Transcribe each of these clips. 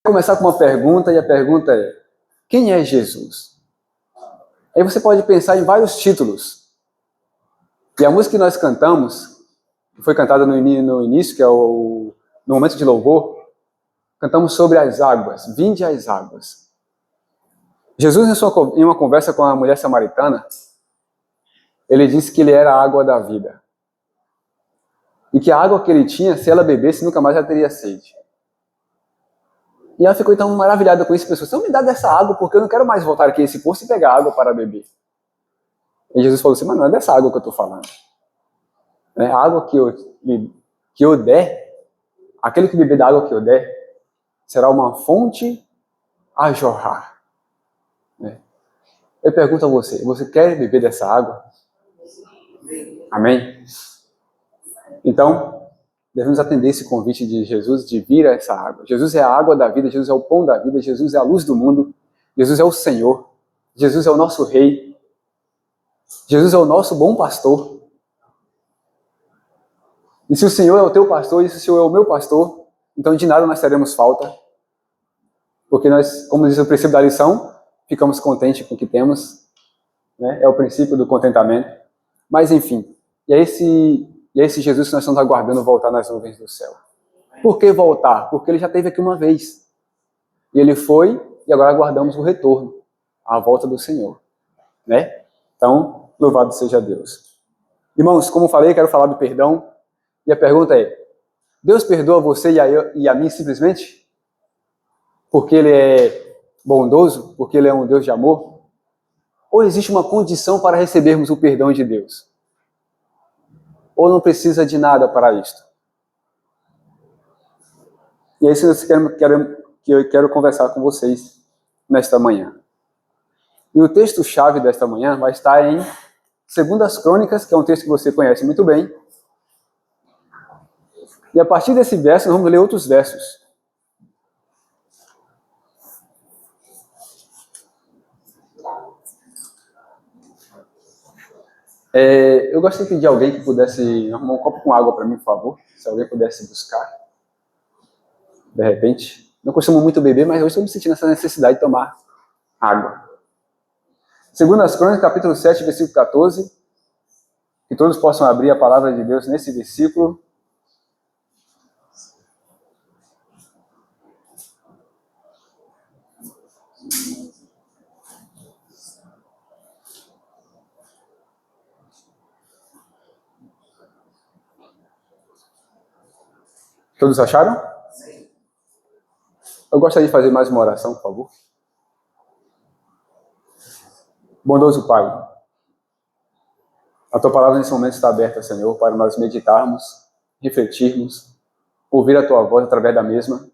Começar com uma pergunta, e a pergunta é: quem é Jesus? Aí você pode pensar em vários títulos. E a música que nós cantamos, que foi cantada no início, que é no momento de louvor, cantamos sobre as águas, vinde às águas. Jesus, em uma conversa com a mulher samaritana, ele disse que ele era a água da vida. E que a água que ele tinha, se ela bebesse, nunca mais ela teria sede. E ela ficou então maravilhada com isso e pensou: se eu me dá dessa água, porque eu não quero mais voltar aqui a esse poço e pegar água para beber. E Jesus falou assim: mas não é dessa água que eu estou falando. É a água que eu der, aquele que beber da água que eu der, será uma fonte a jorrar. Eu pergunto a você: você quer beber dessa água? Amém? Então, devemos atender esse convite de Jesus de vir a essa água. Jesus é a água da vida, Jesus é o pão da vida, Jesus é a luz do mundo, Jesus é o Senhor, Jesus é o nosso Rei, Jesus é o nosso bom pastor. E se o Senhor é o teu pastor, e se o Senhor é o meu pastor, então de nada nós teremos falta, porque nós, como diz o princípio da lição, ficamos contentes com o que temos, né? É o princípio do contentamento. Mas enfim, e é esse Jesus que nós estamos aguardando voltar nas nuvens do céu. Por que voltar? Porque ele já esteve aqui uma vez. E ele foi, e agora aguardamos o retorno, a volta do Senhor, né? Então, louvado seja Deus. Irmãos, como falei, quero falar do perdão. E a pergunta é: Deus perdoa você e a mim simplesmente? Porque ele é bondoso? Porque ele é um Deus de amor? Ou existe uma condição para recebermos o perdão de Deus? Ou não precisa de nada para isto? E é isso que eu quero conversar com vocês nesta manhã. E o texto-chave desta manhã vai estar em 2 Crônicas, que é um texto que você conhece muito bem. E a partir desse verso, nós vamos ler outros versos. Eu gostaria de pedir alguém que pudesse arrumar um copo com água para mim, por favor. Se alguém pudesse buscar. De repente. Não costumo muito beber, mas hoje estou me sentindo essa necessidade de tomar água. 2 Crônicas, capítulo 7, versículo 14. Que todos possam abrir a palavra de Deus nesse versículo. Todos acharam? Sim. Eu gostaria de fazer mais uma oração, por favor. Bondoso Pai, a Tua palavra nesse momento está aberta, Senhor, para nós meditarmos, refletirmos, ouvir a Tua voz através da mesma.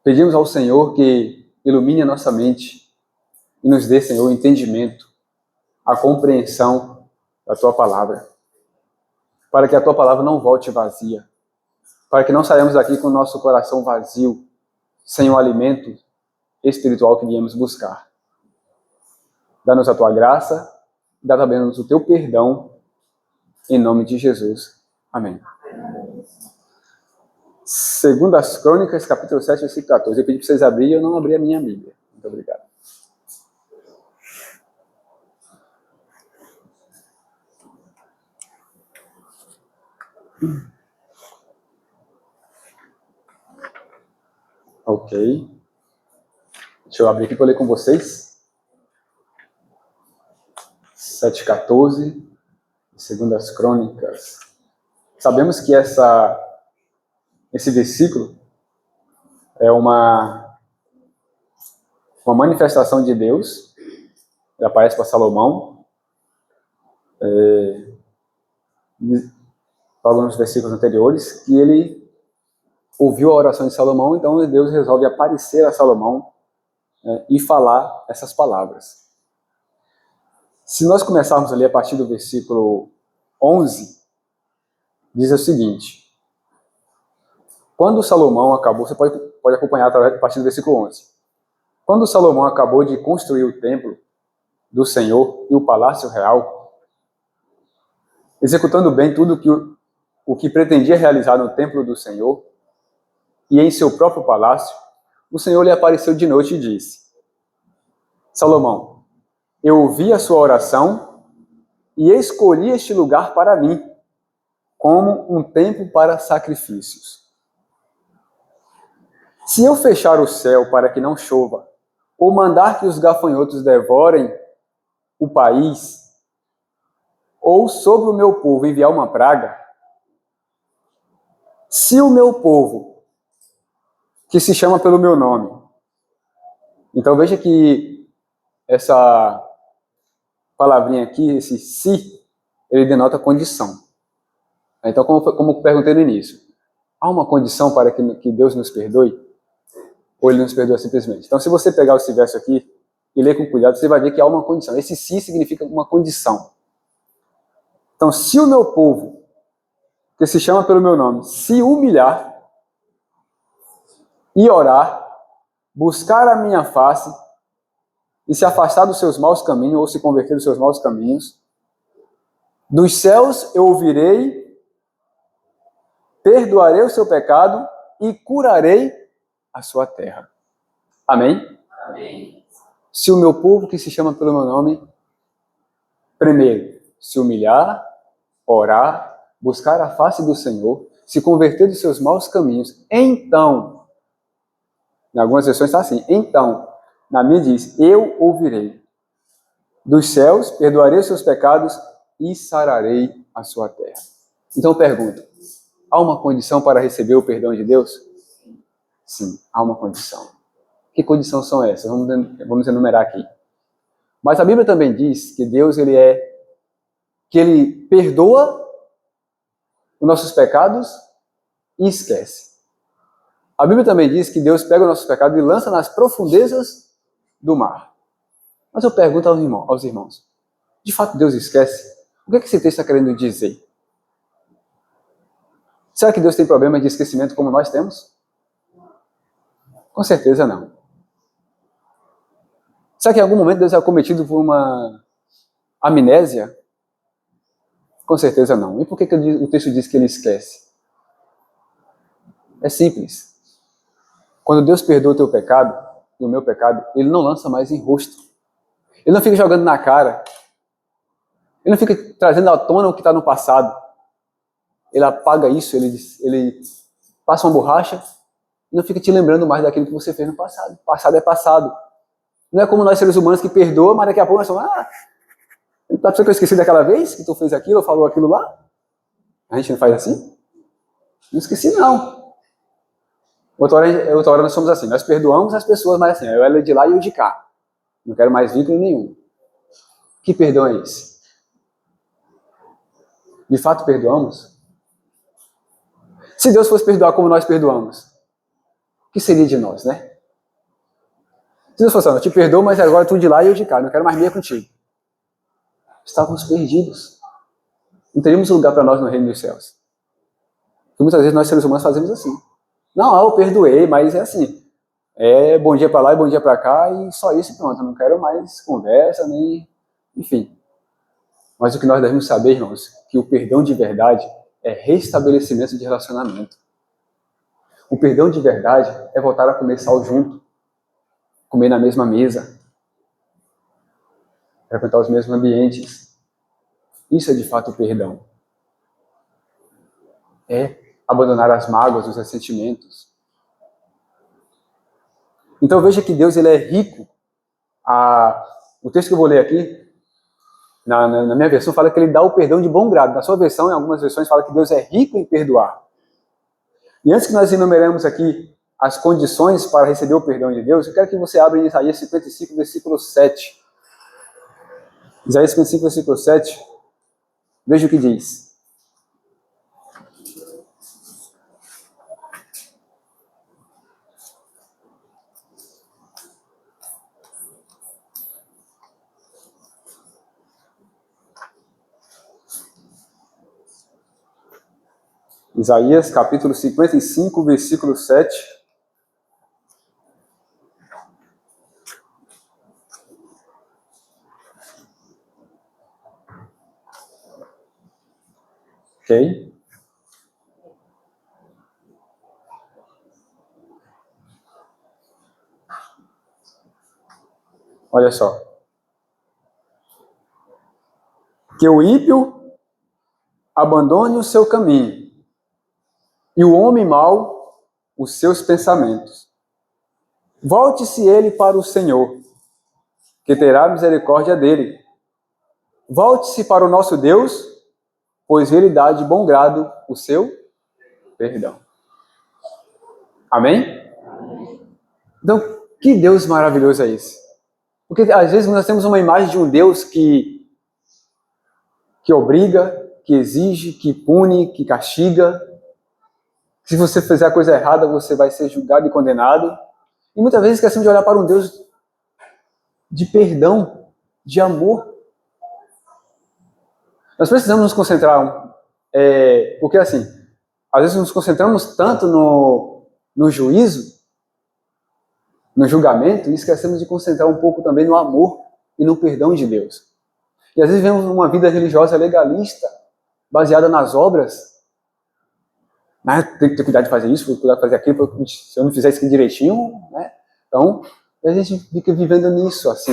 Pedimos ao Senhor que ilumine a nossa mente e nos dê, Senhor, o entendimento, a compreensão da Tua palavra, para que a Tua palavra não volte vazia, para que não saiamos daqui com o nosso coração vazio, sem o alimento espiritual que viemos buscar. Dá-nos a Tua graça, dá também-nos o Teu perdão, em nome de Jesus. Amém. 2 Crônicas, capítulo 7, versículo 14. Eu pedi para vocês abrirem, eu não abri a minha Bíblia. Muito obrigado. Ok. Deixa eu abrir aqui para ler com vocês. 7,14, 2 Crônicas. Sabemos que esse versículo é uma manifestação de Deus. Ele aparece para Salomão. Logo nos versículos anteriores, que ele ouviu a oração de Salomão, então Deus resolve aparecer a Salomão e falar essas palavras. Se nós começarmos a ler a partir do versículo 11, diz o seguinte: quando Salomão acabou, você pode acompanhar a partir do versículo 11. Quando Salomão acabou de construir o templo do Senhor e o palácio real, executando bem tudo o que pretendia realizar no templo do Senhor e em seu próprio palácio, o Senhor lhe apareceu de noite e disse: Salomão, eu ouvi a sua oração e escolhi este lugar para mim, como um templo para sacrifícios. Se eu fechar o céu para que não chova, ou mandar que os gafanhotos devorem o país, ou sobre o meu povo enviar uma praga, se o meu povo, que se chama pelo meu nome, então veja que essa palavrinha aqui, esse se, ele denota condição. Então, como perguntei no início, há uma condição para que Deus nos perdoe? Ou ele nos perdoa simplesmente? Então, se você pegar esse verso aqui e ler com cuidado, você vai ver que há uma condição. Esse se significa uma condição. Então, se o meu povo, que se chama pelo meu nome, se humilhar e orar, buscar a minha face e se afastar dos seus maus caminhos, ou se converter dos seus maus caminhos, dos céus eu ouvirei, perdoarei o seu pecado e curarei a sua terra. Amém? Amém. Se o meu povo, que se chama pelo meu nome, primeiro, se humilhar, orar, buscar a face do Senhor, se converter dos seus maus caminhos, então, em algumas versões está assim, então, na minha diz, eu ouvirei. Dos céus, perdoarei os seus pecados e sararei a sua terra. Então eu pergunto, há uma condição para receber o perdão de Deus? Sim, há uma condição. Que condições são essas? Vamos enumerar aqui. Mas a Bíblia também diz que Deus que ele perdoa os nossos pecados e esquece. A Bíblia também diz que Deus pega os nossos pecados e lança nas profundezas do mar. Mas eu pergunto aos irmãos, de fato Deus esquece? O que esse texto está querendo dizer? Será que Deus tem problema de esquecimento como nós temos? Com certeza não. Será que em algum momento Deus é cometido por uma amnésia? Com certeza não. E por que o texto diz que ele esquece? É simples. Quando Deus perdoa o teu pecado, e o meu pecado, ele não lança mais em rosto. Ele não fica jogando na cara. Ele não fica trazendo à tona o que está no passado. Ele apaga isso, ele passa uma borracha e não fica te lembrando mais daquilo que você fez no passado. Passado é passado. Não é como nós seres humanos que perdoam, mas daqui a pouco nós falamos, tá pensando que eu esqueci daquela vez que tu fez aquilo ou falou aquilo lá? A gente não faz assim? Não esqueci não. Outra hora nós somos assim, nós perdoamos as pessoas, mas assim, eu ela de lá e eu de cá. Não quero mais vínculo nenhum. Que perdão é esse? De fato perdoamos? Se Deus fosse perdoar como nós perdoamos, o que seria de nós, né? Se Deus fosse, eu te perdoo, mas agora tu de lá e eu de cá, não quero mais meia contigo. Estávamos perdidos. Não teríamos lugar para nós no reino dos céus. Porque muitas vezes nós seres humanos fazemos assim. Não, eu perdoei, mas é assim. É bom dia para lá e bom dia para cá e só isso e pronto. Eu não quero mais conversa, nem... Enfim. Mas o que nós devemos saber, irmãos, que o perdão de verdade é restabelecimento de relacionamento. O perdão de verdade é voltar a comer sal junto, comer na mesma mesa, frequentar os mesmos ambientes. Isso é de fato o perdão. É abandonar as mágoas, os ressentimentos. Então veja que Deus ele é rico. O texto que eu vou ler aqui, na minha versão, fala que ele dá o perdão de bom grado. Na sua versão, em algumas versões, fala que Deus é rico em perdoar. E antes que nós enumeremos aqui as condições para receber o perdão de Deus, eu quero que você abra em Isaías 55, versículo 7. Isaías 55, versículo 7. Veja o que diz. Isaías capítulo 55, versículo 7. Ok? Olha só. Que o ímpio abandone o seu caminho e o homem mau os seus pensamentos. Volte-se ele para o Senhor, que terá misericórdia dele. Volte-se para o nosso Deus, pois ele dá de bom grado o seu perdão. Amém? Então, que Deus maravilhoso é esse? Porque às vezes nós temos uma imagem de um Deus que obriga, que exige, que pune, que castiga. Se você fizer a coisa errada, você vai ser julgado e condenado. E muitas vezes esquecemos de olhar para um Deus de perdão, de amor. Nós precisamos nos concentrar, porque assim, às vezes nos concentramos tanto no juízo, no julgamento, e esquecemos de concentrar um pouco também no amor e no perdão de Deus. E às vezes vemos uma vida religiosa legalista, baseada nas obras. Tem que ter cuidado de fazer isso, cuidado de fazer aquilo, porque se eu não fizer isso aqui direitinho, né? Então, a gente fica vivendo nisso, assim.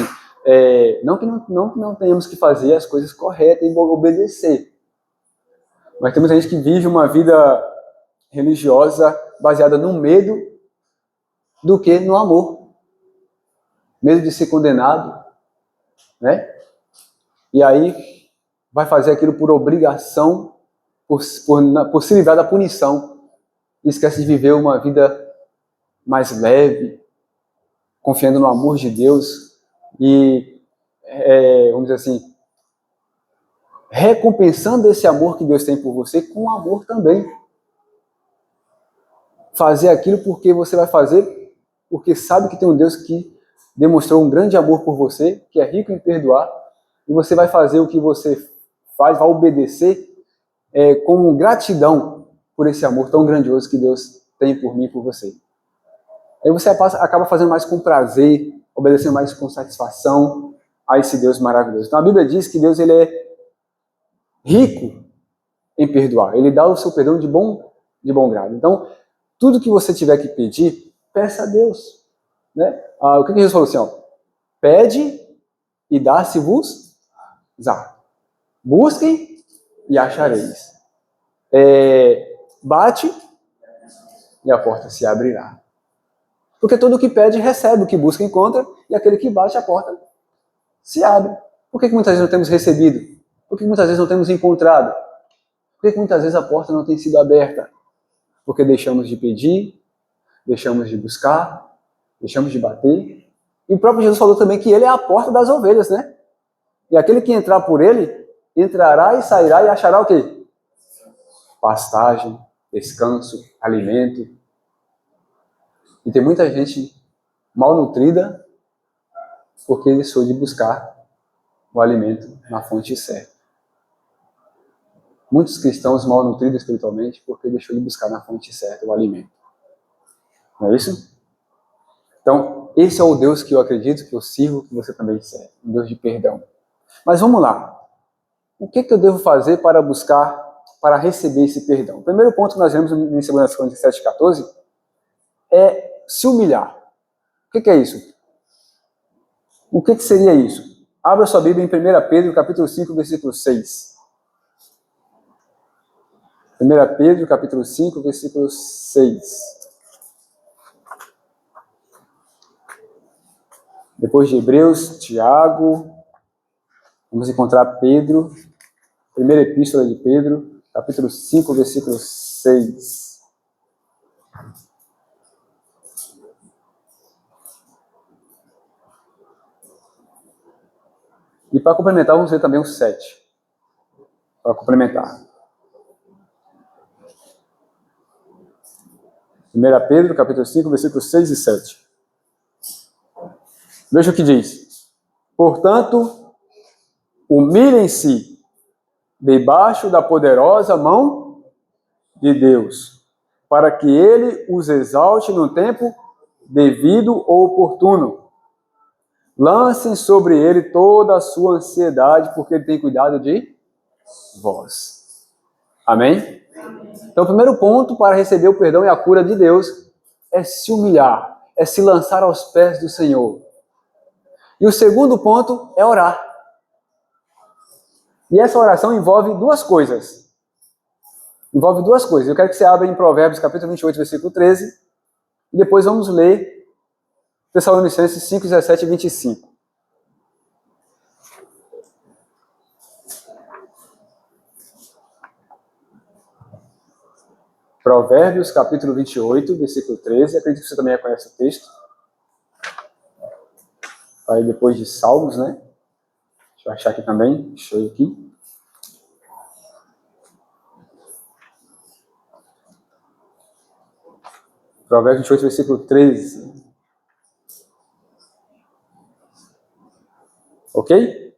Não que não tenhamos que fazer as coisas corretas e obedecer. Mas temos gente que vive uma vida religiosa baseada no medo do que no amor. Medo de ser condenado, né? E aí vai fazer aquilo por obrigação, por se livrar da punição. E esquece de viver uma vida mais leve, confiando no amor de Deus e, vamos dizer assim, recompensando esse amor que Deus tem por você com amor também. Fazer aquilo porque você vai fazer, porque sabe que tem um Deus que demonstrou um grande amor por você, que é rico em perdoar, e você vai fazer o que você faz, vai obedecer com gratidão por esse amor tão grandioso que Deus tem por mim e por você. Aí você acaba fazendo mais com prazer, obedecendo mais com satisfação a esse Deus maravilhoso. Então a Bíblia diz que Deus ele é rico em perdoar. Ele dá o seu perdão de bom grado. Então, tudo que você tiver que pedir, peça a Deus. Né? O que Jesus falou assim? Pede e dá-se-vos-á. Busquem e achareis. Bate e a porta se abrirá. Porque todo o que pede, recebe, o que busca, encontra, e aquele que bate, a porta se abre. Por que muitas vezes não temos recebido? Por que muitas vezes não temos encontrado? Por que muitas vezes a porta não tem sido aberta? Porque deixamos de pedir, deixamos de buscar, deixamos de bater. E o próprio Jesus falou também que ele é a porta das ovelhas, né? E aquele que entrar por ele, entrará e sairá e achará o quê? Pastagem, descanso, alimento. E tem muita gente mal nutrida porque deixou de buscar o alimento na fonte certa. Muitos cristãos mal nutridos espiritualmente porque deixou de buscar na fonte certa o alimento. Não é isso? Então, esse é o Deus que eu acredito, que eu sirvo, que você também serve. Um Deus de perdão. Mas vamos lá. O que eu devo fazer para buscar, para receber esse perdão? O primeiro ponto que nós vemos em 2 Coríntios 7,14 é se humilhar. O que é isso? O que seria isso? Abra sua Bíblia em 1 Pedro, capítulo 5, versículo 6. 1 Pedro, capítulo 5, versículo 6. Depois de Hebreus, Tiago, vamos encontrar Pedro, primeira epístola de Pedro, capítulo 5, versículo 6. E para complementar, vamos ver também o 7. Para complementar. 1 Pedro, capítulo 5, versículos 6 e 7. Veja o que diz. Portanto, humilhem-se debaixo da poderosa mão de Deus, para que ele os exalte no tempo devido ou oportuno. Lancem sobre ele toda a sua ansiedade, porque ele tem cuidado de vós. Amém? Então, o primeiro ponto para receber o perdão e a cura de Deus é se humilhar, é se lançar aos pés do Senhor. E o segundo ponto é orar. E essa oração envolve duas coisas. Envolve duas coisas. Eu quero que você abra em Provérbios, capítulo 28, versículo 13. E depois vamos ler Tessalonicenses 5, 17 e 25. Provérbios, capítulo 28, versículo 13. Acredito que você também conhece o texto. Aí depois de Salmos, né? Deixa eu achar aqui também. Deixa eu ir aqui. Provérbios 28, versículo 13. Ok?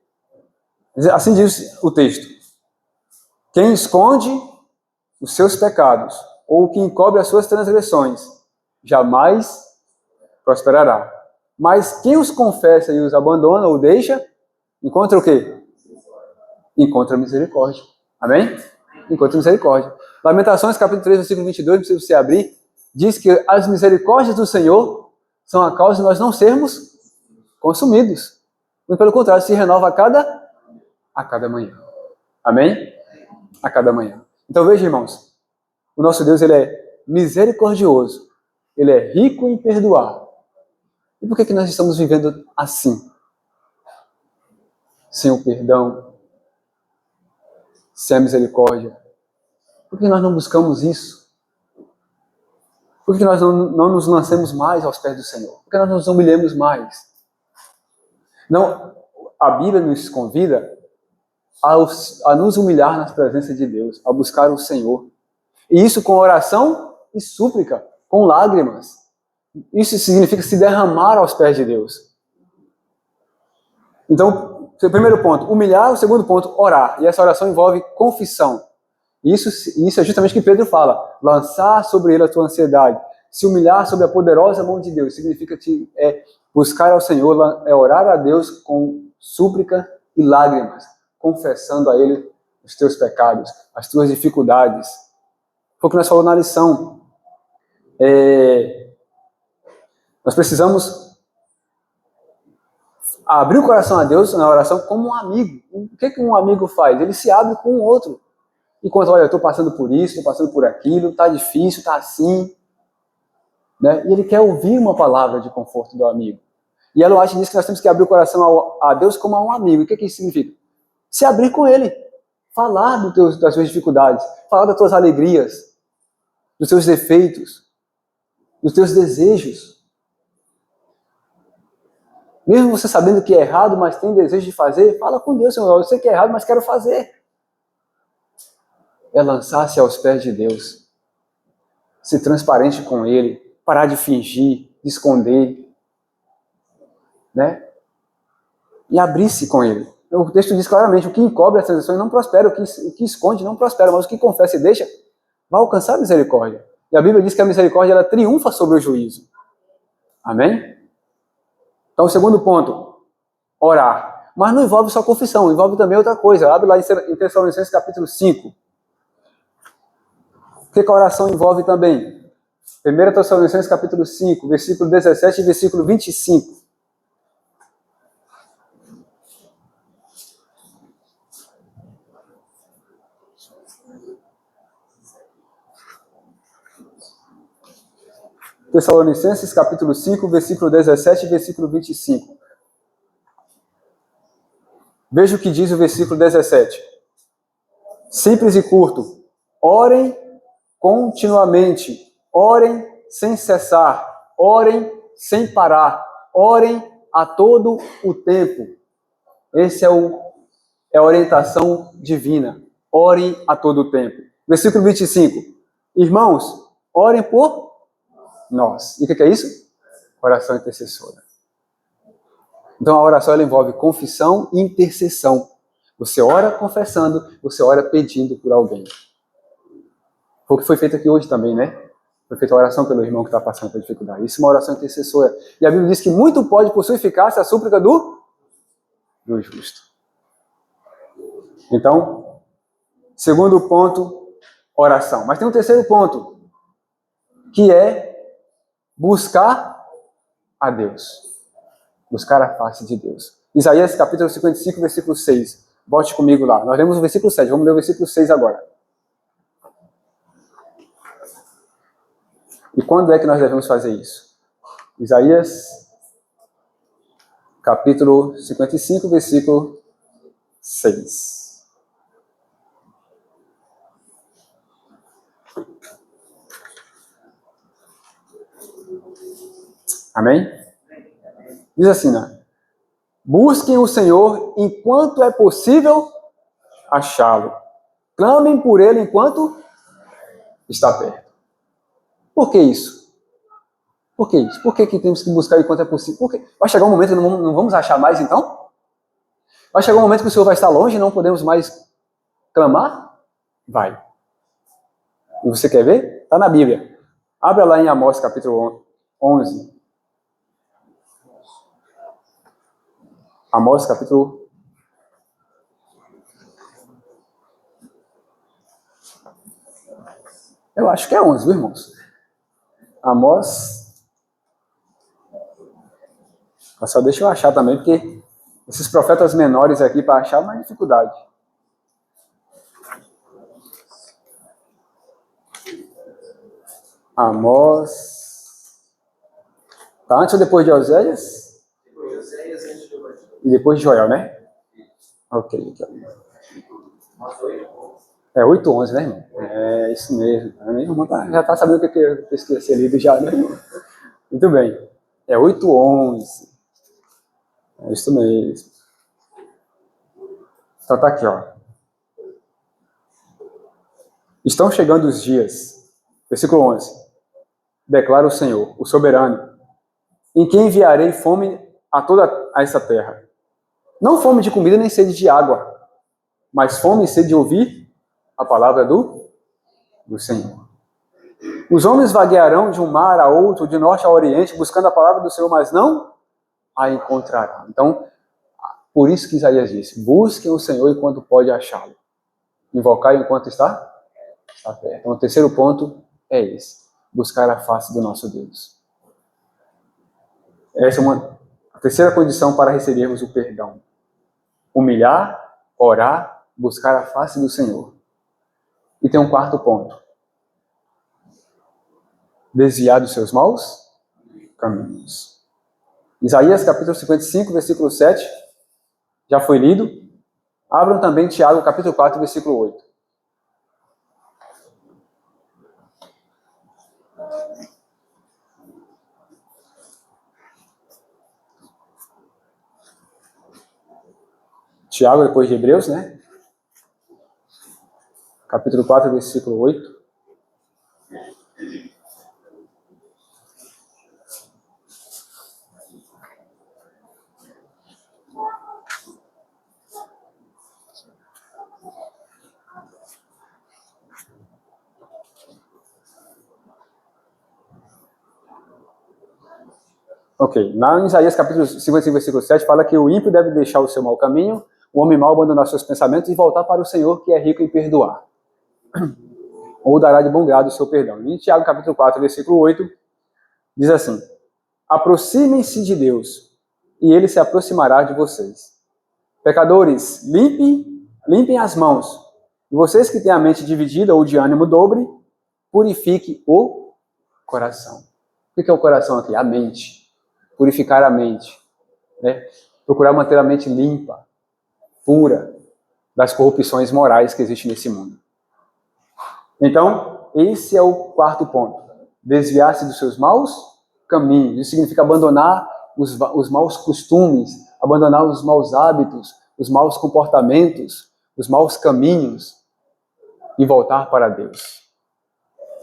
Assim diz o texto. Quem esconde os seus pecados, ou quem encobre as suas transgressões, jamais prosperará. Mas quem os confessa e os abandona ou deixa, encontra o quê? Encontra misericórdia. Amém? Encontra misericórdia. Lamentações, capítulo 3, versículo 22, não precisa você abrir, diz que as misericórdias do Senhor são a causa de nós não sermos consumidos. Mas pelo contrário, se renova a cada manhã. Amém? A cada manhã. Então veja, irmãos, o nosso Deus, ele é misericordioso, ele é rico em perdoar. E por que nós estamos vivendo assim? Sem o perdão, sem a misericórdia. Por que nós não buscamos isso? Por que nós não nos lancemos mais aos pés do Senhor? Por que nós não nos humilhamos mais? Não, a Bíblia nos convida a nos humilhar na presença de Deus, a buscar o Senhor. E isso com oração e súplica, com lágrimas. Isso significa se derramar aos pés de Deus. Então, o primeiro ponto, humilhar. O segundo ponto, orar. E essa oração envolve confissão. Isso é justamente o que Pedro fala. Lançar sobre ele a tua ansiedade. Se humilhar sobre a poderosa mão de Deus. Significa buscar ao Senhor, é orar a Deus com súplica e lágrimas. Confessando a Ele os teus pecados, as tuas dificuldades. Foi o que nós falamos na lição. Nós precisamos abrir o coração a Deus na oração como um amigo. O que um amigo faz? Ele se abre com o outro. E conta, olha, eu estou passando por isso, estou passando por aquilo, está difícil, está assim. Né? E ele quer ouvir uma palavra de conforto do amigo. E Ellen White diz que nós temos que abrir o coração a Deus como a um amigo. E o que isso significa? Se abrir com Ele. Falar das suas dificuldades. Falar das tuas alegrias. Dos teus defeitos. Dos teus desejos. Mesmo você sabendo que é errado, mas tem desejo de fazer, fala com Deus, Senhor, eu sei que é errado, mas quero fazer. É lançar-se aos pés de Deus. Ser transparente com Ele. Parar de fingir, de esconder. Né? E abrir-se com Ele. O texto diz claramente, o que encobre as transgressões não prospera, o que esconde não prospera, mas o que confessa e deixa vai alcançar a misericórdia. E a Bíblia diz que a misericórdia ela triunfa sobre o juízo. Amém? Então, o segundo ponto, orar. Mas não envolve só confissão, envolve também outra coisa. Abre lá em Tessalonicenses capítulo 5. O que a oração envolve também? 1 Tessalonicenses capítulo 5, versículo 17 e versículo 25. Tessalonicenses capítulo 5, versículo 17 e versículo 25. Veja o que diz o versículo 17. Simples e curto. Orem continuamente. Orem sem cessar. Orem sem parar. Orem a todo o tempo. Essa é a orientação divina. Orem a todo o tempo. Versículo 25. Irmãos, orem por nós. E o que é isso? Oração intercessora. Então a oração ela envolve confissão e intercessão. Você ora confessando, você ora pedindo por alguém. Foi o que foi feito aqui hoje também, né? Foi feita a oração pelo irmão que está passando por dificuldade. Isso é uma oração intercessora. E a Bíblia diz que muito pode por sua eficácia a súplica do justo. Então, segundo ponto, oração. Mas tem um terceiro ponto, que é buscar a Deus. Buscar a face de Deus. Isaías capítulo 55, versículo 6. Volte comigo lá. Nós lemos o versículo 7, vamos ler o versículo 6 agora. E quando é que nós devemos fazer isso? Isaías capítulo 55, versículo 6. Amém? Diz assim, né? Busquem o Senhor enquanto é possível achá-lo. Clamem por ele enquanto está perto. Por que isso? Por que isso? Por que temos que buscar enquanto é possível? Porque vai chegar um momento que não vamos achar mais, então? Vai chegar um momento que o Senhor vai estar longe e não podemos mais clamar? Vai. E você quer ver? Está na Bíblia. Abra lá em Amós capítulo 11. Amós capítulo... Eu acho que é 11, viu, irmãos? Amós... Só deixa eu achar também, porque esses profetas menores aqui, para achar, é uma dificuldade. Amós... Tá antes ou depois de Oséias? Depois de Oséias, antes de Joel. E depois de Joel, né? Ok. É 8:11, né, irmão? É isso mesmo. A minha irmã já está sabendo o que eu esqueci ali já, né? Muito bem. É 8:11. É isso mesmo. Então tá aqui, ó. Estão chegando os dias. Versículo 11. Declara o Senhor, o soberano, em quem enviarei fome a toda essa terra. Não fome de comida nem sede de água, mas fome e sede de ouvir a palavra do Senhor. Os homens vaguearão de um mar a outro, de norte a oriente, buscando a palavra do Senhor, mas não a encontrarão. Então, por isso que Isaías disse, busquem o Senhor enquanto pode achá-lo. Invocar enquanto está perto. Então, o terceiro ponto é esse, buscar a face do nosso Deus. Essa é a terceira condição para recebermos o perdão. Humilhar, orar, buscar a face do Senhor. E tem um quarto ponto. Desviar dos seus maus caminhos. Isaías capítulo 55, versículo 7, já foi lido. Abram também Tiago capítulo 4, versículo 8. Tiago depois de Hebreus, né? Capítulo 4, versículo 8. Ok, lá em Isaías capítulo 55, versículo 7, fala que o ímpio deve deixar o seu mau caminho, o homem mau abandonar seus pensamentos e voltar para o Senhor, que é rico em perdoar. Ou dará de bom grado o seu perdão. Em Tiago capítulo 4, versículo 8, diz assim: aproximem-se de Deus, e ele se aproximará de vocês. Pecadores, limpem as mãos. E vocês que têm a mente dividida ou de ânimo dobre, purifique o coração. O que é o coração aqui? A mente. Purificar a mente, né? Procurar manter a mente limpa, pura, das corrupções morais que existem nesse mundo. Então, esse é o quarto ponto. Desviar-se dos seus maus caminhos. Isso significa abandonar os maus costumes, abandonar os maus hábitos, os maus comportamentos, os maus caminhos e voltar para Deus.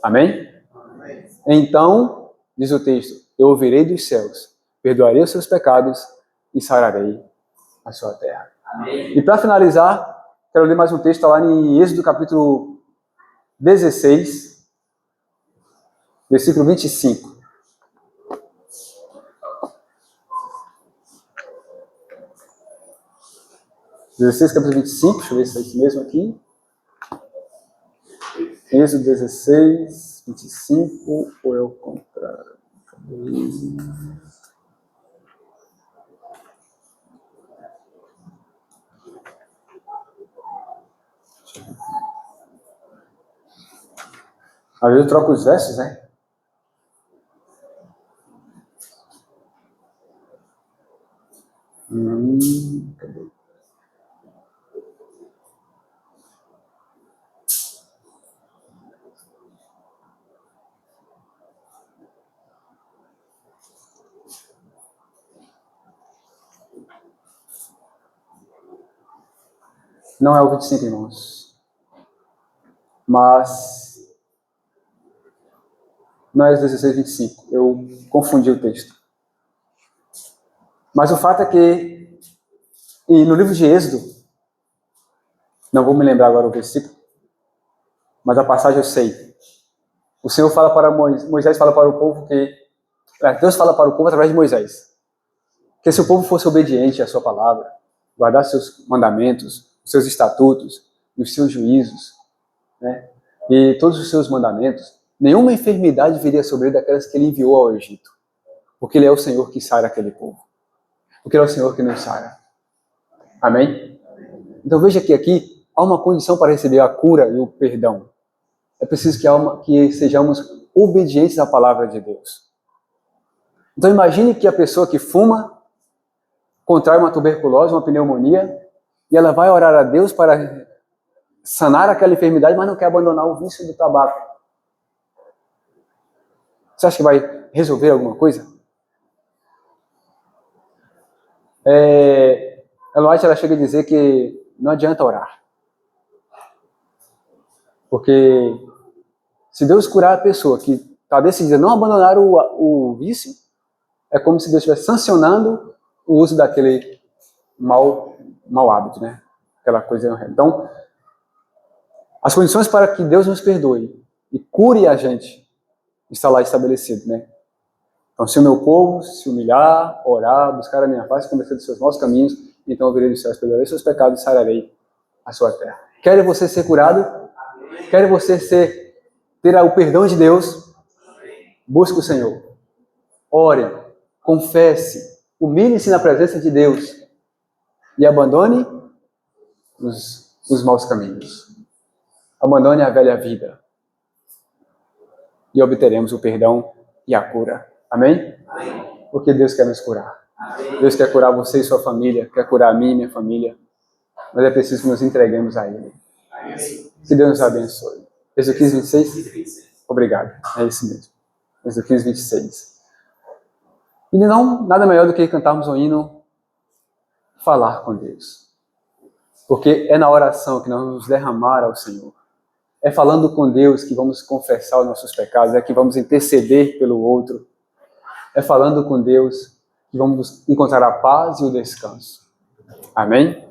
Amém? Amém. Então, diz o texto, eu ouvirei dos céus, perdoarei os seus pecados e sararei a sua terra. Amém. E para finalizar, quero ler mais um texto lá em Êxodo capítulo 16, versículo 25. Capítulo 25, deixa eu ver se é isso mesmo aqui. Êxodo 16, 25, ou é o contrário? Às vezes eu troco os versos, né? Cadê? Não é o 25, irmãos. Mas não é 16, 25. Eu confundi o texto. Mas o fato é que, e no livro de Êxodo, não vou me lembrar agora o versículo, mas a passagem eu sei. O Senhor fala para Moisés fala para o povo que Deus fala para o povo através de Moisés. Que se o povo fosse obediente à sua palavra, guardasse seus mandamentos, os seus estatutos, os seus juízos, né, e todos os seus mandamentos, nenhuma enfermidade viria sobre ele daquelas que ele enviou ao Egito. Porque ele é o Senhor que sara aquele povo. Porque ele é o Senhor que nos sara. Amém? Então veja que aqui há uma condição para receber a cura e o perdão. É preciso que sejamos obedientes à palavra de Deus. Então imagine que a pessoa que fuma contrai uma tuberculose, uma pneumonia, e ela vai orar a Deus para sanar aquela enfermidade, mas não quer abandonar o vício do tabaco. Você acha que vai resolver alguma coisa? Ela chega a dizer que não adianta orar. Porque se Deus curar a pessoa que está decidida a não abandonar o vício, é como se Deus estivesse sancionando o uso daquele mau hábito, né? Aquela coisa. Então, as condições para que Deus nos perdoe e cure a gente está lá estabelecido, né? Então, se o meu povo se humilhar, orar, buscar a minha face, converter dos seus maus caminhos, então eu virei dos céus, perdoarei seus pecados e sararei a sua terra. Quer você ser curado? Quer você ter o perdão de Deus? Busque o Senhor. Ore, confesse, humilhe-se na presença de Deus e abandone os maus caminhos. Abandone a velha vida e obteremos o perdão e a cura. Amém? Amém. Porque Deus quer nos curar. Amém. Deus quer curar você e sua família, quer curar a mim e minha família. Mas é preciso que nos entreguemos a Ele. Amém. Que Deus nos abençoe. Êxodo 15, 26? Obrigado. É isso mesmo. Êxodo 15, 26. E não, nada melhor do que cantarmos um hino, falar com Deus. Porque é na oração que nós vamos derramar ao Senhor. É falando com Deus que vamos confessar os nossos pecados, é que vamos interceder pelo outro. É falando com Deus que vamos encontrar a paz e o descanso. Amém?